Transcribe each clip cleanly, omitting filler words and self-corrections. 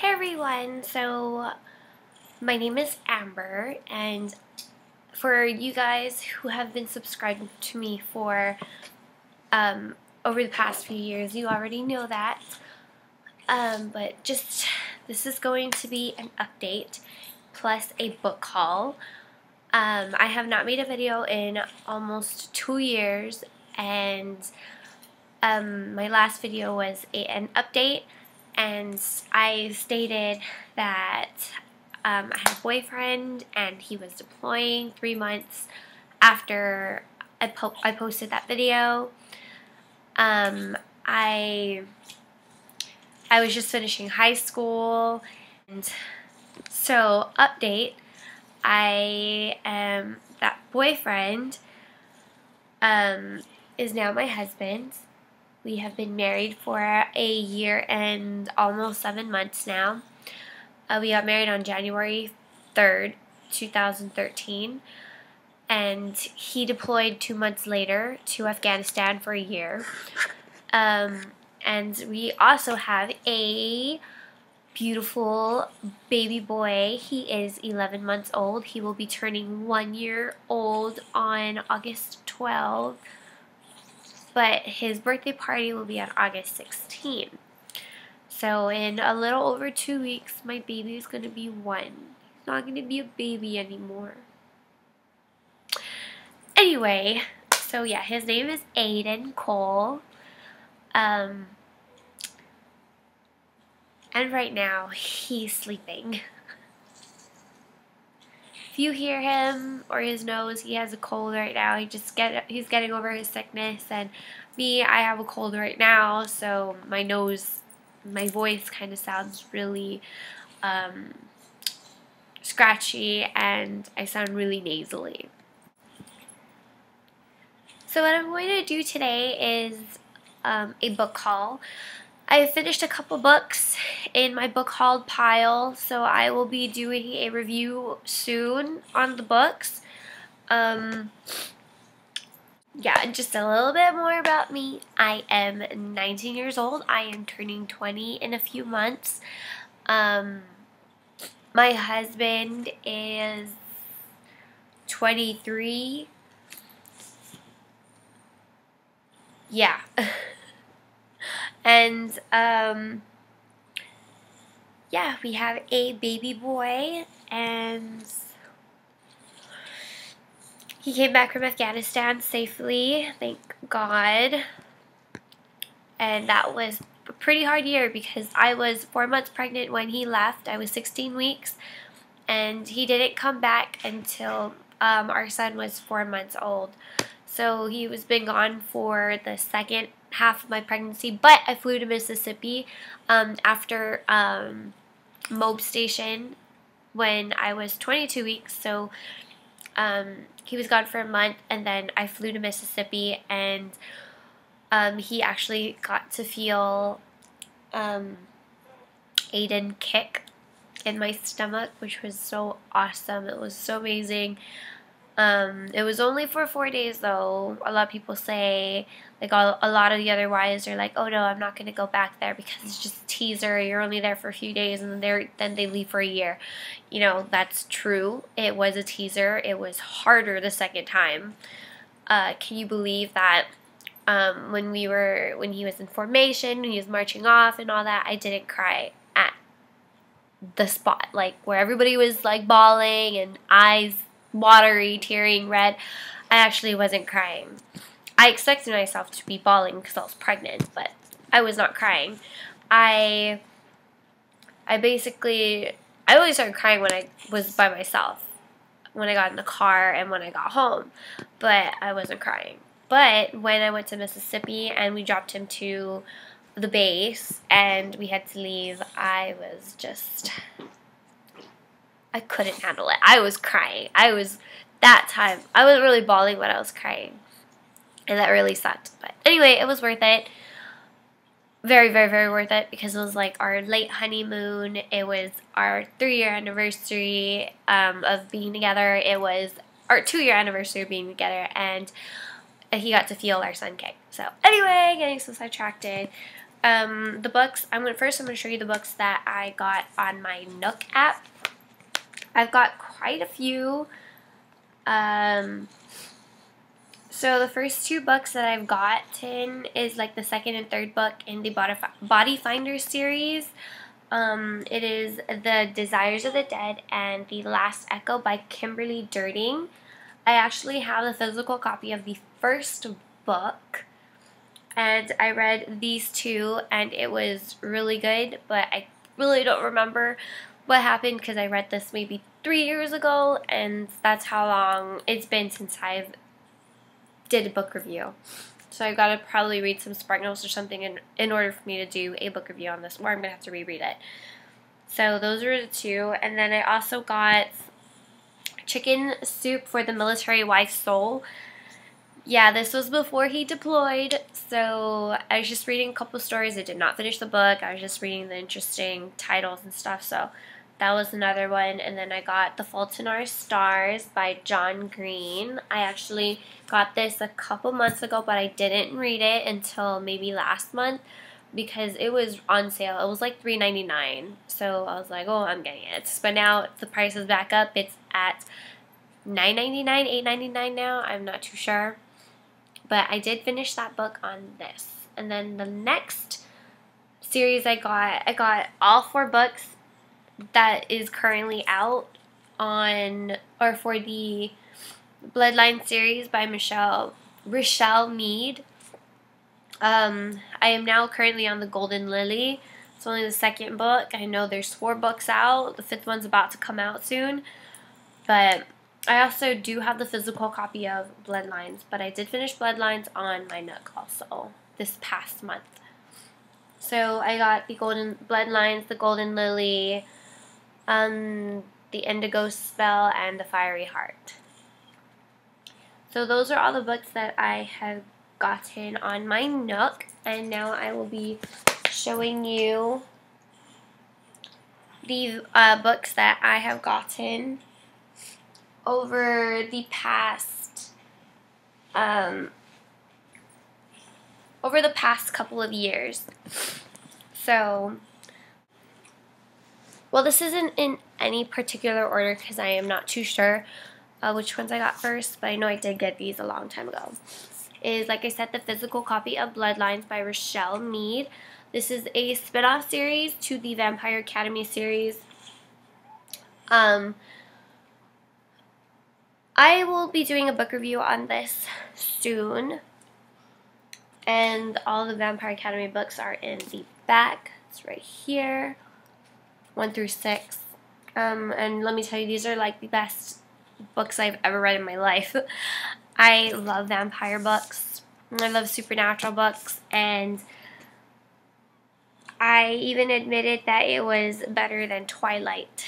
Hey everyone, so my name is Amber, and for you guys who have been subscribing to me for over the past few years, you already know that. But just this is going to be an update plus a book haul. I have not made a video in almost 2 years, and my last video was an update. And I stated that I had a boyfriend and he was deploying 3 months after I posted that video. I was just finishing high school, and so update, that boyfriend is now my husband. We have been married for a year and almost 7 months now. We got married on January 3rd, 2013. And he deployed 2 months later to Afghanistan for a year. And we also have a beautiful baby boy. He is 11 months old. He will be turning 1 year old on August 12th. But his birthday party will be on August 16th. So in a little over 2 weeks, my baby is going to be 1. He's not going to be a baby anymore. Anyway, so yeah, his name is Aiden Cole. And right now, he's sleeping. If you hear him or his nose, he has a cold right now. He's getting over his sickness, and me, I have a cold right now, so my voice kind of sounds really scratchy, and I sound really nasally. So what I'm going to do today is a book haul. I finished a couple books in my book haul pile, so I will be doing a review soon on the books. Yeah, just a little bit more about me. I am 19 years old. I am turning 20 in a few months. My husband is 23. Yeah. And, yeah, we have a baby boy, and he came back from Afghanistan safely, thank God. And that was a pretty hard year because I was 4 months pregnant when he left. I was 16 weeks, and he didn't come back until our son was 4 months old. So he was been gone for the second half of my pregnancy, but I flew to Mississippi after Mob Station when I was 22 weeks. So he was gone for a month, and then I flew to Mississippi, and he actually got to feel Aiden kick in my stomach, which was so awesome. It was so amazing. It was only for 4 days though. A lot of people say, like a lot of the other wives are like, oh no, I'm not going to go back there because it's just a teaser. You're only there for a few days and then they leave for a year. You know, that's true. It was a teaser. It was harder the second time. Can you believe that when he was in formation, when he was marching off and all that, I didn't cry at the spot, like where everybody was like bawling and eyes watery, tearing red. I actually wasn't crying. I expected myself to be bawling because I was pregnant, but I was not crying. I only started crying when I was by myself, when I got in the car and when I got home, but I wasn't crying. But when I went to Mississippi and we dropped him to the base and we had to leave, I couldn't handle it. I was crying. I wasn't really bawling, but I was crying. And that really sucked. But anyway, it was worth it. Very, very, very worth it because it was like our late honeymoon. It was our 3-year anniversary of being together. It was our 2-year anniversary of being together, and he got to feel our son kick. So anyway, getting so sidetracked. the books, I'm going to show you the books that I got on my Nook app. I've got quite a few. So the first two books that I've gotten is like the second and third book in the Body Finder series. It is The Desires of the Dead and The Last Echo by Kimberly Durding. I actually have the physical copy of the first book, and I read these two, and it was really good, but I really don't remember what happened because I read this maybe 3 years ago, and that's how long it's been since I've did a book review. So I've got to probably read some Spark Notes or something in order for me to do a book review on this, or I'm going to have to reread it. So those are the two. And then I also got Chicken Soup for the Military Wife's Soul. Yeah, this was before he deployed, so I was just reading a couple stories. I did not finish the book. I was just reading the interesting titles and stuff, so that was another one. And then I got The Fault in Our Stars by John Green. I actually got this a couple months ago, but I didn't read it until maybe last month because it was on sale. It was like $3.99, so I was like, oh, I'm getting it. But now the price is back up. It's at $9.99, $8.99 now. I'm not too sure. But I did finish that book on this. And then the next series I got all 4 books that is currently out on, or for the Bloodline series by Rochelle Mead. I am now currently on the Golden Lily. It's only the second book. I know there's 4 books out. The 5th one's about to come out soon. But I also do have the physical copy of Bloodlines, but I did finish Bloodlines on my Nook also this past month. So I got the Bloodlines, the Golden Lily, the Indigo Spell, and the Fiery Heart. So those are all the books that I have gotten on my Nook, and now I will be showing you the books that I have gotten over the past couple of years. So, well, this isn't in any particular order because I am not too sure which ones I got first, but I know I did get these a long time ago. Is, like I said, the physical copy of Bloodlines by Rochelle Mead. This is a spin-off series to the Vampire Academy series. I will be doing a book review on this soon, and all the Vampire Academy books are in the back. It's right here, 1 through 6. And let me tell you, these are like the best books I've ever read in my life. I love vampire books. I love supernatural books, and I even admitted that it was better than Twilight.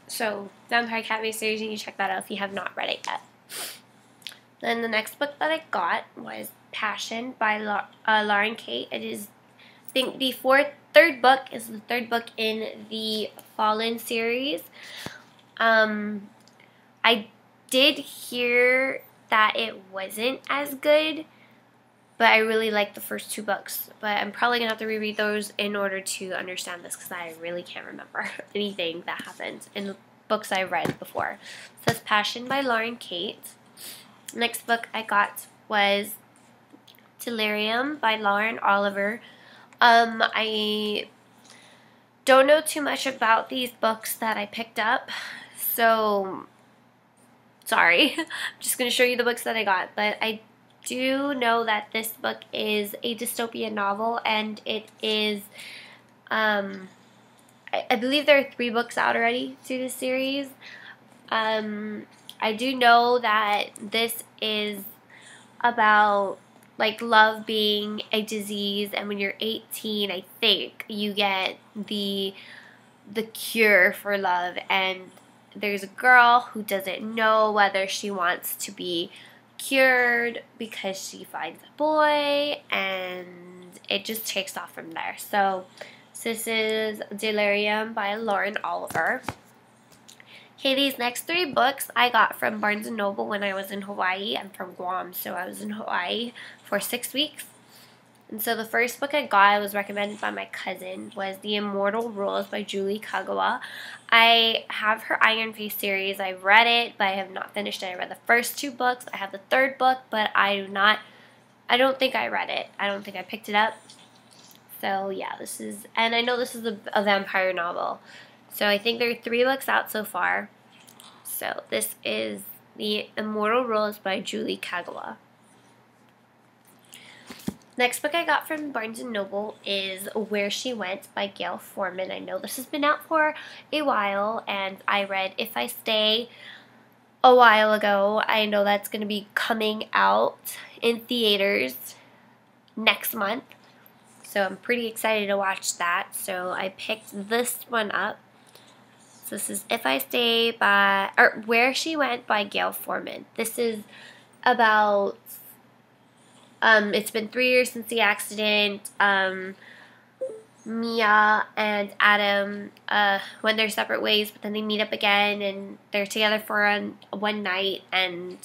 So, Vampire Academy series, you can check that out if you have not read it yet. Then the next book that I got was Passion by Lauren Kate. It is, I think, the third book is the third book in the Fallen series. I did hear that it wasn't as good, but I really liked the first 2 books. But I'm probably going to have to reread those in order to understand this because I really can't remember anything that happened in the books I read before. So that's Passion by Lauren Kate. Next book I got was Delirium by Lauren Oliver. I don't know too much about these books that I picked up, so sorry. I'm just going to show you the books that I got, but I do know that this book is a dystopian novel, and it is, I believe there are 3 books out already to this series. I do know that this is about like love being a disease, and when you're 18, I think you get the cure for love, and there's a girl who doesn't know whether she wants to be cured because she finds a boy, and it just takes off from there. So this is Delirium by Lauren Oliver. Okay, these next 3 books I got from Barnes & Noble when I was in Hawaii. I'm from Guam, so I was in Hawaii for 6 weeks. And so the first book I got, was recommended by my cousin, was The Immortal Rules by Julie Kagawa. I have her Iron Face series. I've read it, but I have not finished it. I read the first 2 books. I have the 3rd book, but I don't think I read it. I don't think I picked it up. So yeah, and I know this is a vampire novel. So I think there are 3 books out so far. So this is The Immortal Rules by Julie Kagawa. Next book I got from Barnes & Noble is Where She Went by Gail Forman. I know this has been out for a while, and I read If I Stay a while ago. I know that's going to be coming out in theaters next month, so I'm pretty excited to watch that. So I picked this one up. So this is If I Stay by, or Where She Went by Gail Forman. This is about, it's been 3 years since the accident. Mia and Adam went their separate ways, but then they meet up again, and they're together for one night, and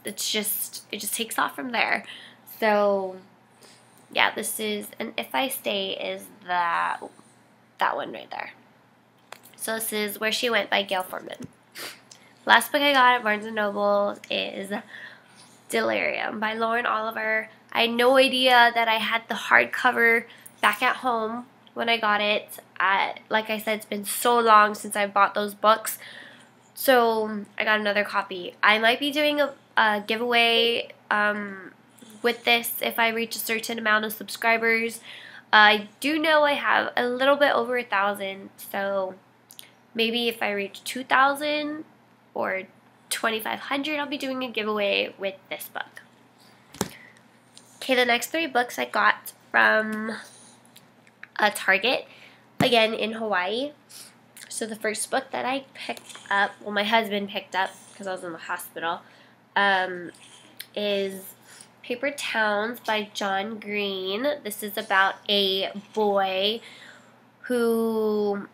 it just takes off from there. So yeah, this is, and If I Stay is that one right there. So this is Where She Went by Gail Forman. Last book I got at Barnes & Noble is Delirium by Lauren Oliver. I had no idea that I had the hardcover back at home when I got it. Like I said, it's been so long since I bought those books, so I got another copy. I might be doing a giveaway with this if I reach a certain amount of subscribers. I do know I have a little bit over 1,000, so maybe if I reach 2,000 or 2,500, I'll be doing a giveaway with this book. Okay, the next 3 books I got from a Target, again in Hawaii. So the first book that I picked up, well, my husband picked up because I was in the hospital, is Paper Towns by John Green. This is about a boy who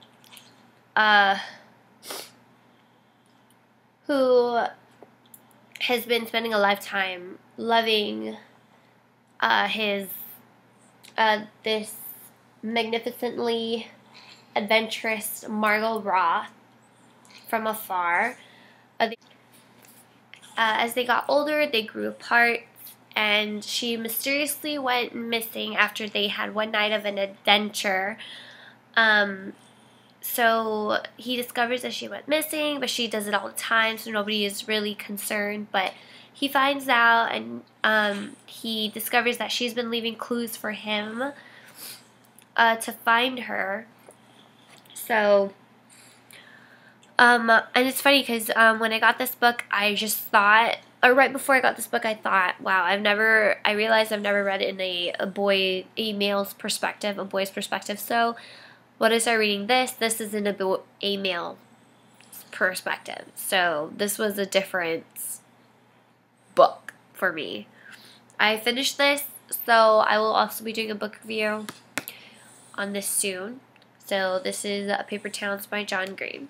has been spending a lifetime loving this magnificently adventurous Margot Roth from afar. As they got older, they grew apart, and she mysteriously went missing after they had one night of an adventure. So he discovers that she went missing, but she does it all the time, so nobody is really concerned. But he finds out, and he discovers that she's been leaving clues for him to find her. So, and it's funny because when I got this book, I just thought, or right before I got this book, I thought, wow, I realized I've never read it in a male's perspective, a boy's perspective. So when I started reading this is in a male perspective. So this was a different book for me. I finished this, so I will also be doing a book review on this soon. So this is Paper Towns by John Green.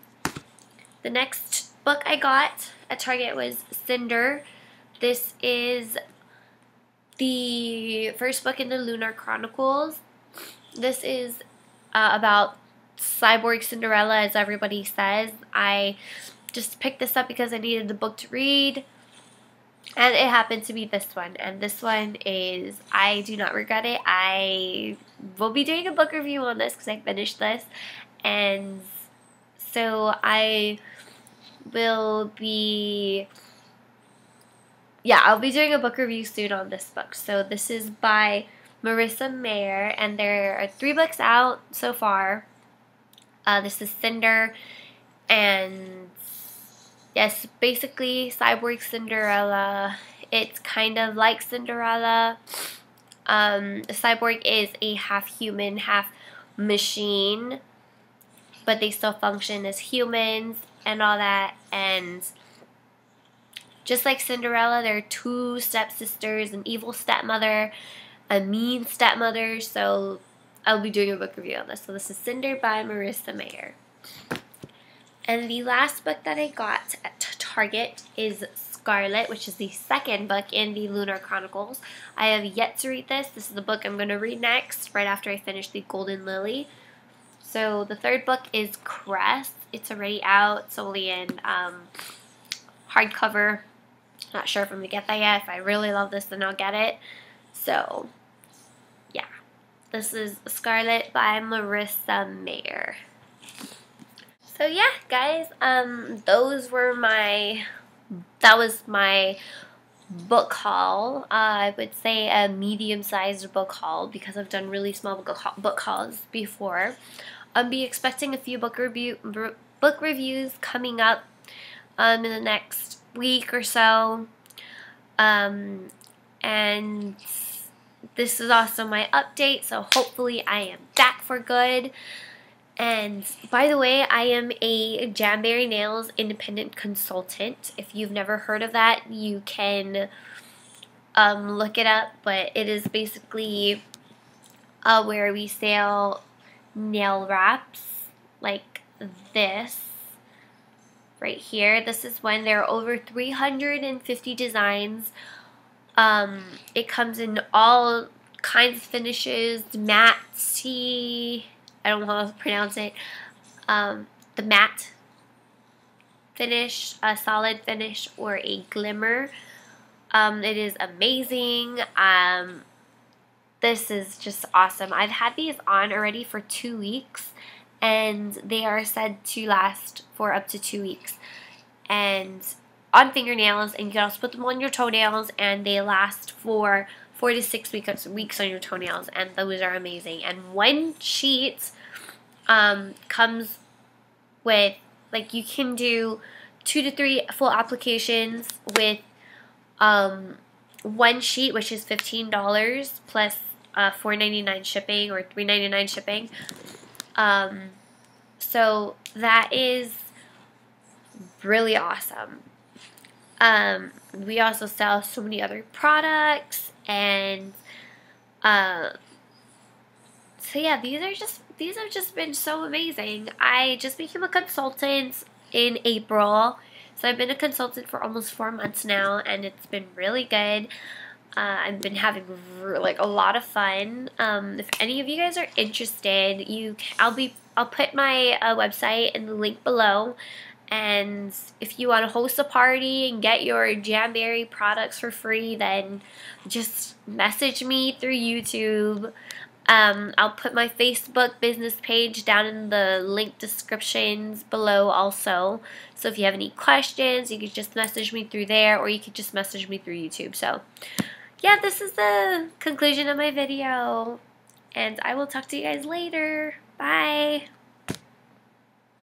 The next book I got at Target was Cinder. This is the first book in the Lunar Chronicles. This is about cyborg Cinderella, as everybody says. I just picked this up because I needed the book to read, and it happened to be this one. And this one is, I do not regret it. I will be doing a book review on this because I finished this, and so I will be, I'll be doing a book review soon on this book. So this is by Marissa Mayer, and there are 3 books out so far. This is Cinder, and yes, basically cyborg Cinderella. It's kind of like Cinderella. The cyborg is a half human, half machine, but they still function as humans and all that. And just like Cinderella, there are 2 stepsisters, an evil stepmother, a mean stepmother. So I'll be doing a book review on this. So this is Cinder by Marissa Mayer. And the last book that I got at Target is Scarlet, which is the second book in the Lunar Chronicles. I have yet to read this. This is the book I'm going to read next, right after I finish the Golden Lily. So the third book is Crest. It's already out. It's only in hardcover. Not sure if I'm going to get that yet. If I really love this, then I'll get it. So, yeah. This is Scarlet by Marissa Mayer. So yeah, guys, that was my book haul. I would say a medium-sized book haul because I've done really small book hauls before. I'll be expecting a few book reviews coming up in the next week or so. And this is also my update, so hopefully I am back for good. And by the way, I am a Jamberry Nails independent consultant. If you've never heard of that, you can look it up. But it is basically where we sell nail wraps like this right here. This is when there are over 350 designs. It comes in all kinds of finishes, matte, I don't know how to pronounce it, the matte finish, a solid finish, or a glimmer. It is amazing. This is just awesome. I've had these on already for 2 weeks, and they are said to last for up to 2 weeks. And on fingernails, and you can also put them on your toenails, and they last for 4 to 6 weeks on your toenails, and those are amazing. And one sheet comes with, like, you can do 2 to 3 full applications with one sheet, which is $15 plus $4.99 shipping or $3.99 shipping. So that is really awesome. We also sell so many other products, and so yeah, these have just been so amazing. I just became a consultant in April, so I've been a consultant for almost 4 months now, and it's been really good. I've been having like a lot of fun. If any of you guys are interested, I'll put my website in the link below. And if you want to host a party and get your Jamberry products for free, then just message me through YouTube. I'll put my Facebook business page down in the link descriptions below also. So if you have any questions, you could just message me through there, or you could just message me through YouTube. So yeah, this is the conclusion of my video, and I will talk to you guys later. Bye!